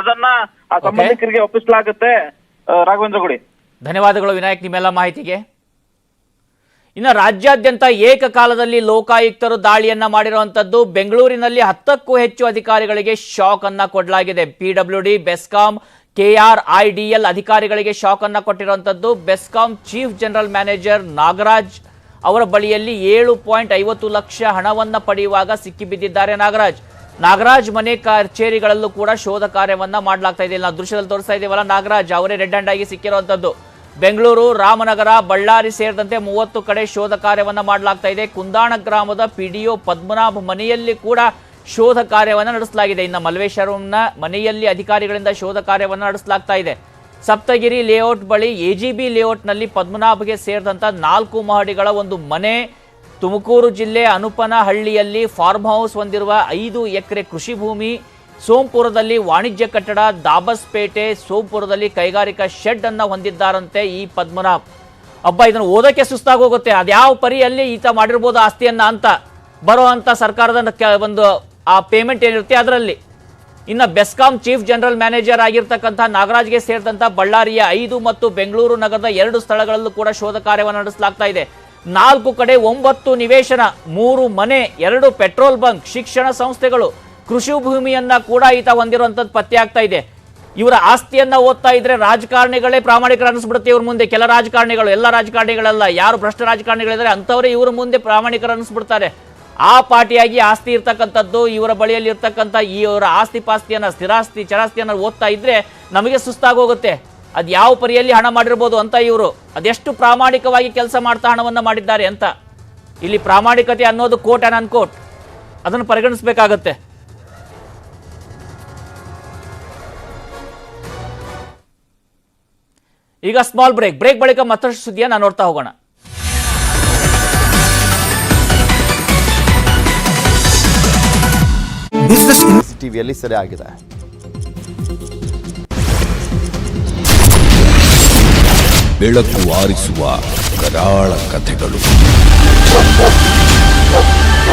ಅದನ್ನ ಆ ಸಂಬಂಧಿಕರಿಗೆ ಒಪ್ಪಿಸಲಾಗುತ್ತೆ. ರಾಘವೇಂದ್ರ ಗುಡಿ, ಧನ್ಯವಾದಗಳು ವಿನಾಯಕ್ ನಿಮ್ಮೆಲ್ಲ ಮಾಹಿತಿಗೆ. ಇನ್ನು ರಾಜ್ಯಾದ್ಯಂತ ಏಕಕಾಲದಲ್ಲಿ ಲೋಕಾಯುಕ್ತರು ದಾಳಿಯನ್ನ ಮಾಡಿರುವಂತದ್ದು. ಬೆಂಗಳೂರಿನಲ್ಲಿ 10ಕ್ಕೂ ಹೆಚ್ಚು ಅಧಿಕಾರಿಗಳಿಗೆ ಶಾಕ್ ಅನ್ನ ಕೊಡಲಾಗಿದೆ. PWD, ಬೆಸ್ಕಾಂ, KRIDL ಅಧಿಕಾರಿಗಳಿಗೆ ಶಾಕ್ ಅನ್ನ ಕೊಟ್ಟಿರುವಂತದ್ದು. BESCOM chief general manager Nagaraj ಅವರ ಬಳಿಯಲ್ಲಿ 7.50 ಲಕ್ಷ ಹಣವನ್ನ ಪಡೆಯುವಾಗ ಸಿಕ್ಕಿಬಿದ್ದಿದ್ದಾರೆ ನಾಗರಾಜ್ ಮನೆ ಕಚೇರಿಗಳಲ್ಲೂ ಕೂಡ ಶೋಧ ಕಾರ್ಯವನ್ನ ಮಾಡಲಾಗ್ತಾ ಇದೆ. ನಾವು ದೃಶ್ಯದಲ್ಲಿ ತೋರಿಸ್ತಾ ಇದೀವಲ್ಲ, ನಾಗರಾಜ್ ಅವರೇ ರೆಡ್ ಹ್ಯಾಂಡ್ ಆಗಿ ಸಿಕ್ಕಿರುವಂತದ್ದು. ಬೆಂಗಳೂರು, ರಾಮನಗರ, ಬಳ್ಳಾರಿ ಸೇರಿದಂತೆ 30 ಕಡೆ ಶೋಧ ಕಾರ್ಯವನ್ನ ಮಾಡಲಾಗ್ತಾ ಇದೆ. ಕುಂದಾಣ ಗ್ರಾಮದ PDO ಪದ್ಮನಾಭ್ ಮನೆಯಲ್ಲಿ ಕೂಡ ಶೋಧ ಕಾರ್ಯವನ್ನು ನಡೆಸಲಾಗಿದೆ. ಇನ್ನು ಮಲ್ಲೇಶ್ವರಂನ ಮನೆಯಲ್ಲಿ ಅಧಿಕಾರಿಗಳಿಂದ ಶೋಧ ಕಾರ್ಯವನ್ನು ನಡೆಸಲಾಗ್ತಾ ಇದೆ. ಸಪ್ತಗಿರಿ ಲೇಔಟ್ ಬಳಿ AGB ಲೇಔಟ್ನಲ್ಲಿ ಪದ್ಮನಾಭಗೆ ಸೇರಿದಂತ 4 ಮಹಡಿಗಳ ಒಂದು ಮನೆ, ತುಮಕೂರು ಜಿಲ್ಲೆ ಅನುಪನಹಳ್ಳಿಯಲ್ಲಿ ಫಾರ್ಮ್ ಹೌಸ್ ಹೊಂದಿರುವ 5 ಎಕರೆ ಕೃಷಿ ಭೂಮಿ, ಸೋಂಪುರದಲ್ಲಿ ವಾಣಿಜ್ಯ ಕಟ್ಟಡ, ದಾಬಸ್ಪೇಟೆ, ಸೋಂಪುರದಲ್ಲಿ ಕೈಗಾರಿಕಾ ಶೆಡ್ ಅನ್ನ ಹೊಂದಿದ್ದಾರಂತೆ ಈ ಪದ್ಮನಾಭ್. ಇದನ್ನು ಓದಕ್ಕೆ ಸುಸ್ತಾಗೋಗುತ್ತೆ. ಅದ್ಯಾವ ಪರಿಯಲ್ಲಿ ಈತ ಮಾಡಿರ್ಬೋದು ಆಸ್ತಿಯನ್ನ ಅಂತ ಬರೋ ಅಂತ ಸರ್ಕಾರದ ಒಂದು ಆ ಪೇಮೆಂಟ್ ಏನಿರುತ್ತೆ ಅದರಲ್ಲಿ. ಇನ್ನು ಬೆಸ್ಕಾಂ ಚೀಫ್ ಜನರಲ್ ಮ್ಯಾನೇಜರ್ ಆಗಿರ್ತಕ್ಕಂಥ ನಾಗರಾಜ್ಗೆ ಸೇರಿದಂಥ ಬಳ್ಳಾರಿಯ 5 ಮತ್ತು ಬೆಂಗಳೂರು ನಗರದ 2 ಸ್ಥಳಗಳಲ್ಲೂ ಕೂಡ ಶೋಧ ಕಾರ್ಯವನ್ನು ನಡೆಸಲಾಗ್ತಾ ಇದೆ. 4 ಕಡೆ 9 ನಿವೇಶನ, 3 ಮನೆ, 2 ಪೆಟ್ರೋಲ್ ಬಂಕ್, ಶಿಕ್ಷಣ ಸಂಸ್ಥೆಗಳು, ಕೃಷಿ ಭೂಮಿಯನ್ನ ಕೂಡ ಈತ ಹೊಂದಿರುವಂಥದ್ದು ಪತ್ತೆ ಆಗ್ತಾ ಇದೆ. ಇವರ ಆಸ್ತಿಯನ್ನ ಓದ್ತಾ ಇದ್ರೆ ರಾಜಕಾರಣಿಗಳೇ ಪ್ರಾಮಾಣಿಕರು ಅನಿಸ್ಬಿಡುತ್ತೆ ಇವ್ರ ಮುಂದೆ. ಕೆಲ ರಾಜಕಾರಣಿಗಳು, ಎಲ್ಲ ರಾಜಕಾರಣಿಗಳಲ್ಲ, ಯಾರು ಭ್ರಷ್ಟ ರಾಜಕಾರಣಿಗಳಿದ್ದಾರೆ ಅಂಥವರೇ ಇವ್ರ ಮುಂದೆ ಪ್ರಾಮಾಣಿಕರು ಅನಿಸ್ಬಿಡ್ತಾರೆ. ಆ ಪಾರ್ಟಿಯಾಗಿ ಆಸ್ತಿ ಇರ್ತಕ್ಕಂಥದ್ದು, ಇವರ ಬಳಿಯಲ್ಲಿ ಇರ್ತಕ್ಕಂಥ ಇವರ ಆಸ್ತಿ ಪಾಸ್ತಿಯನ್ನ, ಸ್ಥಿರಾಸ್ತಿ ಚರಾಸ್ತಿಯನ್ನ ಓದ್ತಾ ಇದ್ರೆ ನಮಗೆ ಸುಸ್ತಾಗೋಗುತ್ತೆ. ಅದು ಯಾವ ಪರಿಯಲ್ಲಿ ಹಣ ಮಾಡಿರ್ಬೋದು ಅಂತ ಇವರು ಅದೆಷ್ಟು ಪ್ರಾಮಾಣಿಕವಾಗಿ ಕೆಲಸ ಮಾಡ್ತಾ ಹಣವನ್ನ ಮಾಡಿದ್ದಾರೆ ಅಂತ. ಇಲ್ಲಿ ಪ್ರಾಮಾಣಿಕತೆ ಅನ್ನೋದು ಕೋಟ್ ಅಂಡ್ ಅನ್ಕೋಟ್, ಅದನ್ನು ಪರಿಗಣಿಸಬೇಕಾಗತ್ತೆ. ಈಗ ಸ್ಮಾಲ್ ಬ್ರೇಕ್ ಬಳಿಕ ಮತ್ತಷ್ಟು ಸುದ್ದಿಯನ್ನ ನೋಡ್ತಾ ಹೋಗೋಣ. ಟಿವಿಯಲ್ಲಿ ಸೆರೆ ಆಗಿದೆ. ಬೆಳಕು ಆರಿಸುವ ಕರಾಳ ಕಥೆಗಳು.